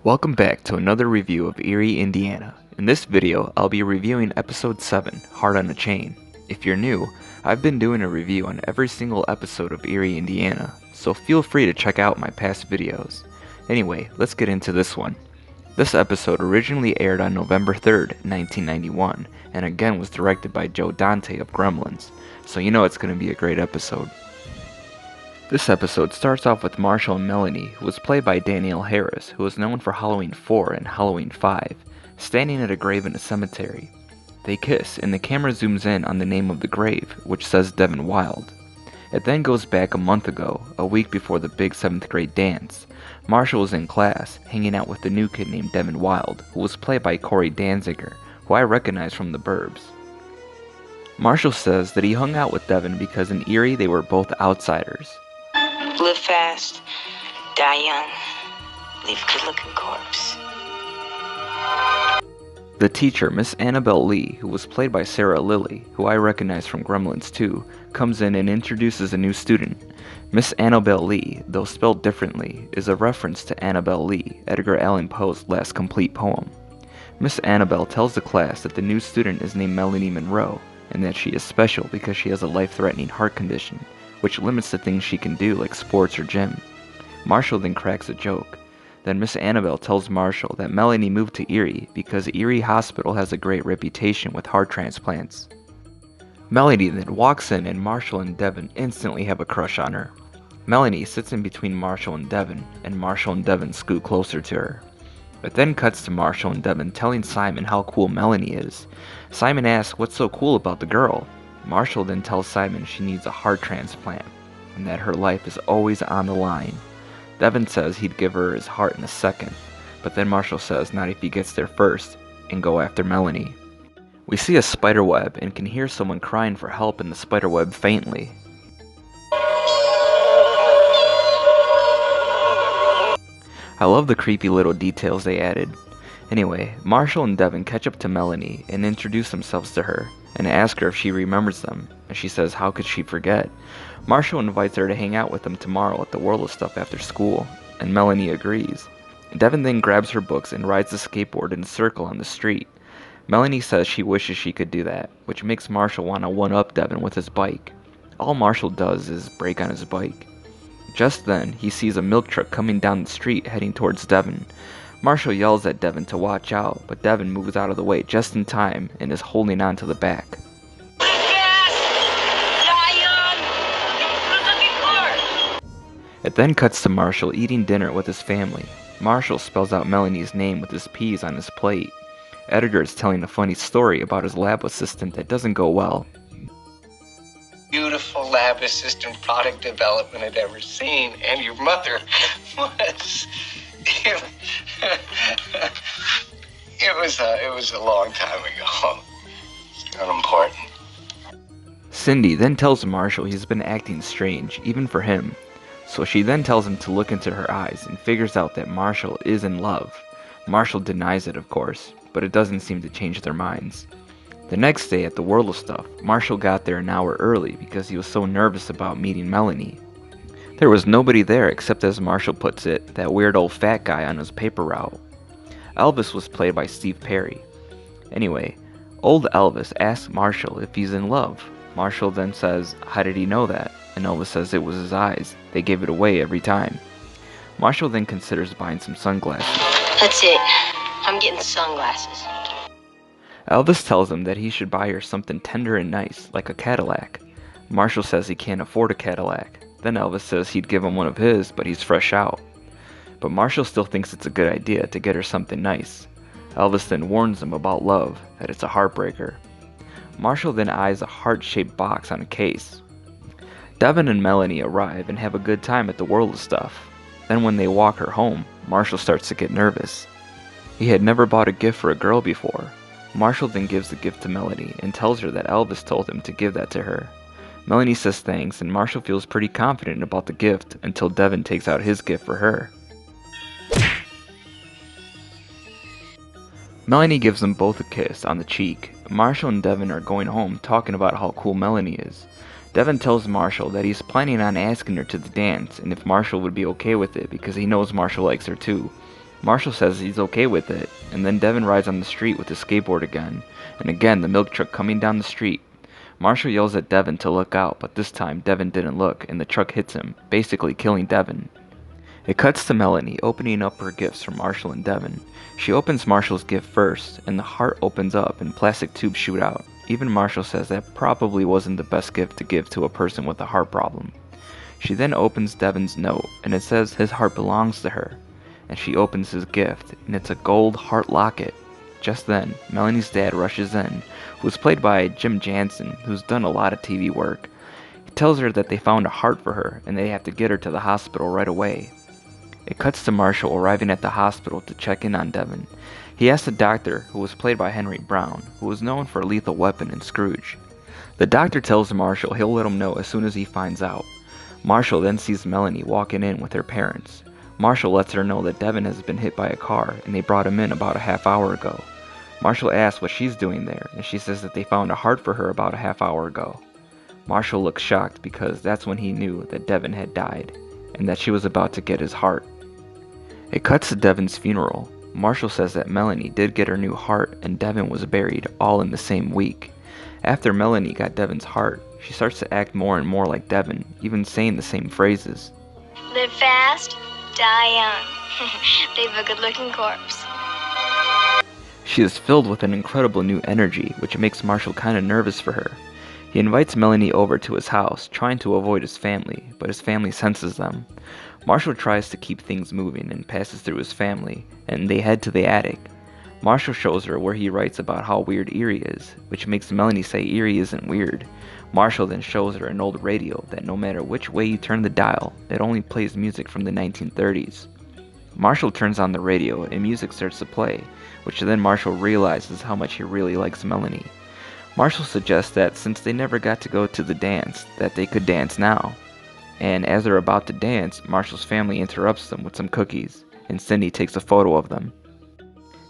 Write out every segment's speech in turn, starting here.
Welcome back to another review of Eerie, Indiana. In this video, I'll be reviewing Episode 7, Heart on a Chain. If you're new, I've been doing a review on every single episode of Eerie, Indiana, so feel free to check out my past videos. Anyway, let's get into this one. This episode originally aired on November 3rd, 1991, and again was directed by Joe Dante of Gremlins, so you know it's going to be a great episode. This episode starts off with Marshall and Melanie, who was played by Danielle Harris, who was known for Halloween 4 and Halloween 5, standing at a grave in a cemetery. They kiss, and the camera zooms in on the name of the grave, which says Devin Wild. It then goes back a month ago, a week before the big 7th grade dance. Marshall was in class, hanging out with a new kid named Devin Wild, who was played by Corey Danziger, who I recognize from The Burbs. Marshall says that he hung out with Devin because in Eerie they were both outsiders. Live fast, die young, leave a good-looking corpse. The teacher, Miss Annabelle Lee, who was played by Sarah Lilly, who I recognize from Gremlins 2, comes in and introduces a new student. Miss Annabelle Lee, though spelled differently, is a reference to Annabelle Lee, Edgar Allan Poe's last complete poem. Miss Annabelle tells the class that the new student is named Melanie Monroe, and that she is special because she has a life-threatening heart condition, which limits the things she can do like sports or gym. Marshall then cracks a joke. Then Miss Annabelle tells Marshall that Melanie moved to Eerie because Eerie Hospital has a great reputation with heart transplants. Melanie then walks in and Marshall and Devin instantly have a crush on her. Melanie sits in between Marshall and Devin scoot closer to her. It then cuts to Marshall and Devin telling Simon how cool Melanie is. Simon asks what's so cool about the girl. Marshall then tells Simon she needs a heart transplant, and that her life is always on the line. Devin says he'd give her his heart in a second, but then Marshall says not if he gets there first, and go after Melanie. We see a spiderweb and can hear someone crying for help in the spiderweb faintly. I love the creepy little details they added. Anyway, Marshall and Devin catch up to Melanie and introduce themselves to her, and ask her if she remembers them, and she says how could she forget. Marshall invites her to hang out with them tomorrow at the World of Stuff after school, and Melanie agrees. Devin then grabs her books and rides the skateboard in a circle on the street. Melanie says she wishes she could do that, which makes Marshall want to one-up Devin with his bike. All Marshall does is brake on his bike. Just then, he sees a milk truck coming down the street heading towards Devin. Marshall yells at Devin to watch out, but Devin moves out of the way just in time and is holding on to the back. It then cuts to Marshall eating dinner with his family. Marshall spells out Melanie's name with his P's on his plate. Edgar is telling a funny story about his lab assistant that doesn't go well. Beautiful lab assistant product development I'd ever seen, and your mother was... It was a long time ago. It's unimportant. Cindy then tells Marshall he's been acting strange, even for him. So she then tells him to look into her eyes and figures out that Marshall is in love. Marshall denies it, of course, but it doesn't seem to change their minds. The next day at the World of Stuff, Marshall got there an hour early because he was so nervous about meeting Melanie. There was nobody there except, as Marshall puts it, that weird old fat guy on his paper route. Elvis was played by Steve Perry. Anyway, old Elvis asks Marshall if he's in love. Marshall then says, how did he know that? And Elvis says it was his eyes. They gave it away every time. Marshall then considers buying some sunglasses. That's it. I'm getting sunglasses. Elvis tells him that he should buy her something tender and nice, like a Cadillac. Marshall says he can't afford a Cadillac. Then Elvis says he'd give him one of his, but he's fresh out. But Marshall still thinks it's a good idea to get her something nice. Elvis then warns him about love, that it's a heartbreaker. Marshall then eyes a heart-shaped box on a case. Devin and Melanie arrive and have a good time at the World of Stuff. Then when they walk her home, Marshall starts to get nervous. He had never bought a gift for a girl before. Marshall then gives the gift to Melanie and tells her that Elvis told him to give that to her. Melanie says thanks, and Marshall feels pretty confident about the gift until Devin takes out his gift for her. Melanie gives them both a kiss on the cheek. Marshall and Devin are going home talking about how cool Melanie is. Devin tells Marshall that he's planning on asking her to the dance and if Marshall would be okay with it because he knows Marshall likes her too. Marshall says he's okay with it, and then Devin rides on the street with his skateboard again, and again the milk truck coming down the street. Marshall yells at Devin to look out, but this time Devin didn't look, and the truck hits him, basically killing Devin. It cuts to Melanie opening up her gifts from Marshall and Devin. She opens Marshall's gift first, and the heart opens up and plastic tubes shoot out. Even Marshall says that probably wasn't the best gift to give to a person with a heart problem. She then opens Devin's note, and it says his heart belongs to her. And she opens his gift, and it's a gold heart locket. Just then, Melanie's dad rushes in, who's played by Jim Jansen, who's done a lot of TV work. He tells her that they found a heart for her, and they have to get her to the hospital right away. It cuts to Marshall arriving at the hospital to check in on Devin. He asks the doctor, who was played by Henry Brown, who was known for Lethal Weapon and Scrooge. The doctor tells Marshall he'll let him know as soon as he finds out. Marshall then sees Melanie walking in with her parents. Marshall lets her know that Devin has been hit by a car, and they brought him in about a half hour ago. Marshall asks what she's doing there, and she says that they found a heart for her about a half hour ago. Marshall looks shocked because that's when he knew that Devin had died, and that she was about to get his heart. It cuts to Devin's funeral. Marshall says that Melanie did get her new heart and Devin was buried all in the same week. After Melanie got Devin's heart, she starts to act more and more like Devin, even saying the same phrases. Live fast, die young. Leave a good-looking corpse. She is filled with an incredible new energy, which makes Marshall kinda nervous for her. He invites Melanie over to his house, trying to avoid his family, but his family senses them. Marshall tries to keep things moving and passes through his family, and they head to the attic. Marshall shows her where he writes about how weird Eerie is, which makes Melanie say Eerie isn't weird. Marshall then shows her an old radio that no matter which way you turn the dial, it only plays music from the 1930s. Marshall turns on the radio and music starts to play, which then Marshall realizes how much he really likes Melanie. Marshall suggests that since they never got to go to the dance, that they could dance now. And as they're about to dance, Marshall's family interrupts them with some cookies, and Cindy takes a photo of them.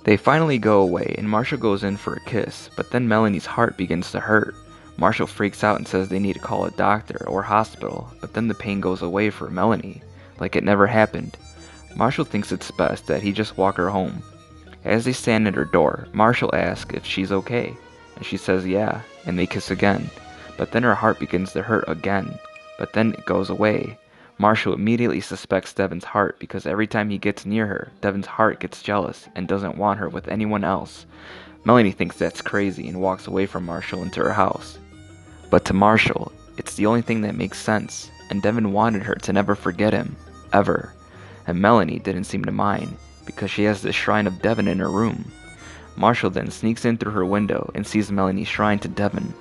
They finally go away, and Marshall goes in for a kiss, but then Melanie's heart begins to hurt. Marshall freaks out and says they need to call a doctor or hospital, but then the pain goes away for Melanie, like it never happened. Marshall thinks it's best that he just walk her home. As they stand at her door, Marshall asks if she's okay, and she says yeah, and they kiss again, but then her heart begins to hurt again. But then it goes away. Marshall immediately suspects Devin's heart because every time he gets near her, Devin's heart gets jealous and doesn't want her with anyone else. Melanie thinks that's crazy and walks away from Marshall into her house. But to Marshall, it's the only thing that makes sense, and Devin wanted her to never forget him, ever. And Melanie didn't seem to mind, because she has the shrine of Devin in her room. Marshall then sneaks in through her window and sees Melanie's shrine to Devin.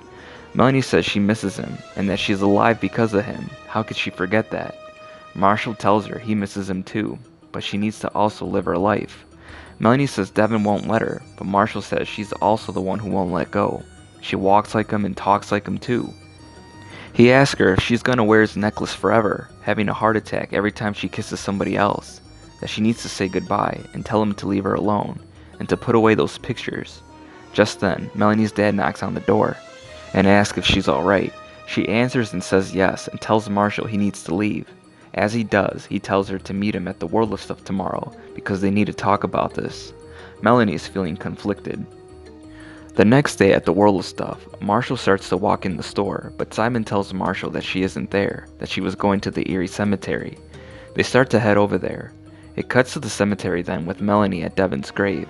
Melanie says she misses him, and that she's alive because of him. How could she forget that? Marshall tells her he misses him too, but she needs to also live her life. Melanie says Devin won't let her, but Marshall says she's also the one who won't let go. She walks like him and talks like him too. He asks her if she's gonna wear his necklace forever, having a heart attack every time she kisses somebody else, that she needs to say goodbye and tell him to leave her alone, and to put away those pictures. Just then, Melanie's dad knocks on the door and asks if she's alright. She answers and says yes and tells Marshall he needs to leave. As he does, he tells her to meet him at the World of Stuff tomorrow because they need to talk about this. Melanie is feeling conflicted. The next day at the World of Stuff, Marshall starts to walk in the store, but Simon tells Marshall that she isn't there, that she was going to the Eerie cemetery. They start to head over there. It cuts to the cemetery then with Melanie at Devin's grave.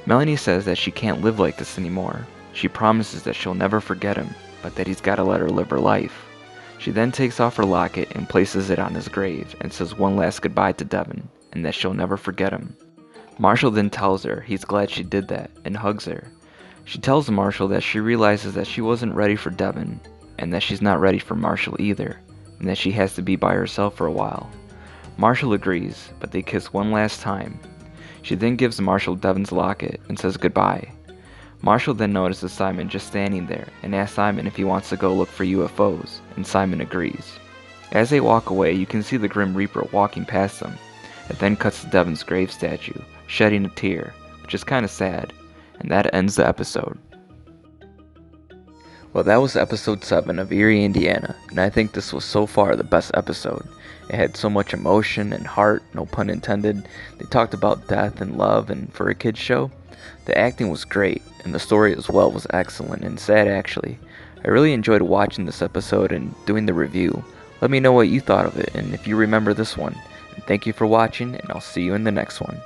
Melanie says that she can't live like this anymore. She promises that she'll never forget him, but that he's gotta let her live her life. She then takes off her locket and places it on his grave and says one last goodbye to Devin, and that she'll never forget him. Marshall then tells her he's glad she did that and hugs her. She tells Marshall that she realizes that she wasn't ready for Devin, and that she's not ready for Marshall either, and that she has to be by herself for a while. Marshall agrees, but they kiss one last time. She then gives Marshall Devin's locket and says goodbye. Marshall then notices Simon just standing there and asks Simon if he wants to go look for UFOs, and Simon agrees. As they walk away, you can see the Grim Reaper walking past them. It then cuts to Devin's grave statue, shedding a tear, which is kinda sad, and that ends the episode. Well, that was episode 7 of Eerie, Indiana, and I think this was so far the best episode. It had so much emotion and heart, no pun intended. They talked about death and love, and for a kid's show, the acting was great, and the story as well was excellent and sad actually. I really enjoyed watching this episode and doing the review. Let me know what you thought of it and if you remember this one. And thank you for watching, and I'll see you in the next one.